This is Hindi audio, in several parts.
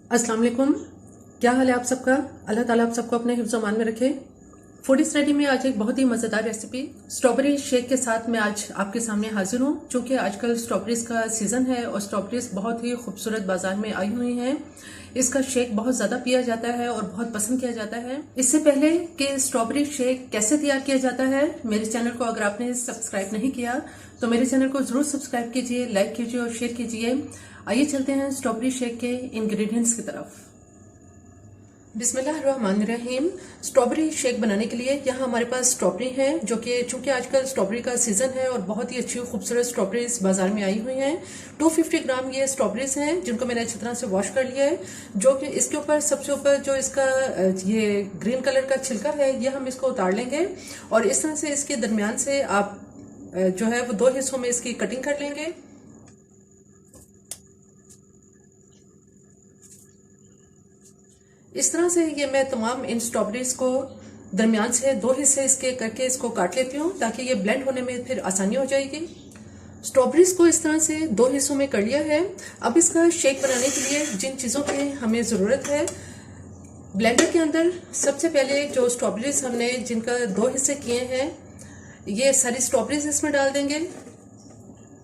अस्सलाम वालेकुम। क्या हाल है आप सबका? अल्लाह ताला आप सबको अपने हिफ्ज़ मान में रखे। फूडी स्टडी में आज एक बहुत ही मज़ेदार रेसिपी स्ट्रॉबेरी शेक के साथ मैं आज आपके सामने हाजिर हूँ। चूँकि आजकल स्ट्रॉबेरीज का सीज़न है और स्ट्रॉबेरीज बहुत ही खूबसूरत बाजार में आई हुई हैं। इसका शेक बहुत ज़्यादा पिया जाता है और बहुत पसंद किया जाता है। इससे पहले कि स्ट्रॉबेरी शेक कैसे तैयार किया जाता है, मेरे चैनल को अगर आपने सब्सक्राइब नहीं किया तो मेरे चैनल को जरूर सब्सक्राइब कीजिए, लाइक कीजिए और शेयर कीजिए। आइए चलते हैं स्ट्रॉबेरी शेक के इंग्रेडिएंट्स की तरफ। बिस्मिल्लाहिर्रहमानिर्रहीम। स्ट्रॉबेरी शेक बनाने के लिए यहाँ हमारे पास स्ट्रॉबेरी है, जो कि चूंकि आजकल स्ट्रॉबेरी का सीजन है और बहुत ही अच्छी खूबसूरत स्ट्रॉबेरीज बाजार में आई हुई हैं। 250 ग्राम ये स्ट्रॉबेरीज हैं जिनको मैंने अच्छी तरह से वॉश कर लिया है। जो कि इसके ऊपर सबसे ऊपर जो इसका ये ग्रीन कलर का छिलका है ये हम इसको उतार लेंगे और इस तरह से इसके दरमियान से आप जो है वो 2 हिस्सों में इसकी कटिंग कर लेंगे। इस तरह से ये मैं तमाम इन स्ट्रॉबेरीज को दरमियान से 2 हिस्से इसके करके इसको काट लेती हूँ ताकि ये ब्लेंड होने में फिर आसानी हो जाएगी। स्ट्रॉबेरीज को इस तरह से 2 हिस्सों में कर लिया है। अब इसका शेक बनाने के लिए जिन चीज़ों की हमें ज़रूरत है, ब्लेंडर के अंदर सबसे पहले जो स्ट्रॉबेरीज हमने जिनका 2 हिस्से किए हैं ये सारी स्ट्रॉबेरीज इसमें डाल देंगे।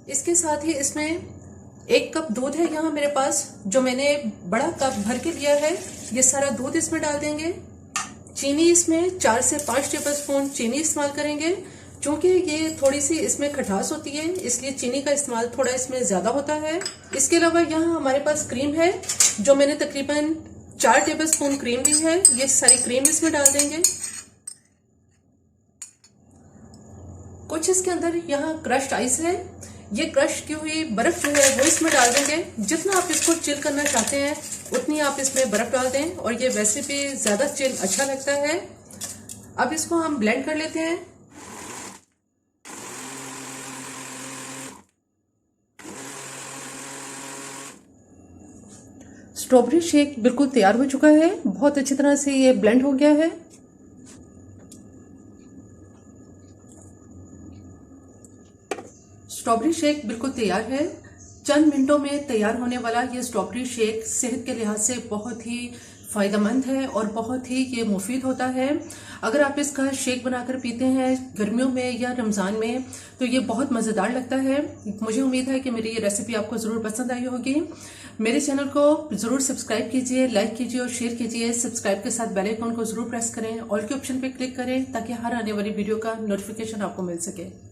इसके साथ ही इसमें 1 कप दूध है यहाँ मेरे पास, जो मैंने बड़ा कप भर के लिया है। ये सारा दूध इसमें डाल देंगे। चीनी इसमें 4 से 5 टेबल स्पून चीनी इस्तेमाल करेंगे। क्योंकि ये थोड़ी सी इसमें खटास होती है इसलिए चीनी का इस्तेमाल थोड़ा इसमें ज्यादा होता है। इसके अलावा यहाँ हमारे पास क्रीम है, जो मैंने तकरीबन 4 टेबल स्पून क्रीम ली है। ये सारी क्रीम इसमें डाल देंगे। कुछ इसके अंदर यहाँ क्रश्ड आइस है, ये क्रश की हुई बर्फ जो है वो इसमें डाल देंगे। जितना आप इसको चिल करना चाहते हैं उतनी आप इसमें बर्फ डाल दें और ये वैसे भी ज्यादा चिल अच्छा लगता है। अब इसको हम ब्लेंड कर लेते हैं। स्ट्रॉबेरी शेक बिल्कुल तैयार हो चुका है, बहुत अच्छी तरह से ये ब्लेंड हो गया है। स्ट्रॉबेरी शेक बिल्कुल तैयार है। चंद मिनटों में तैयार होने वाला ये स्ट्रॉबेरी शेक सेहत के लिहाज से बहुत ही फायदेमंद है और बहुत ही ये मुफीद होता है। अगर आप इसका शेक बनाकर पीते हैं गर्मियों में या रमज़ान में तो ये बहुत मज़ेदार लगता है। मुझे उम्मीद है कि मेरी ये रेसिपी आपको ज़रूर पसंद आई होगी। मेरे चैनल को ज़रूर सब्सक्राइब कीजिए, लाइक कीजिए और शेयर कीजिए। सब्सक्राइब के साथ बेल आइकन को ज़रूर प्रेस करें, ऑल के ऑप्शन पे क्लिक करें ताकि हर आने वाली वीडियो का नोटिफिकेशन आपको मिल सके।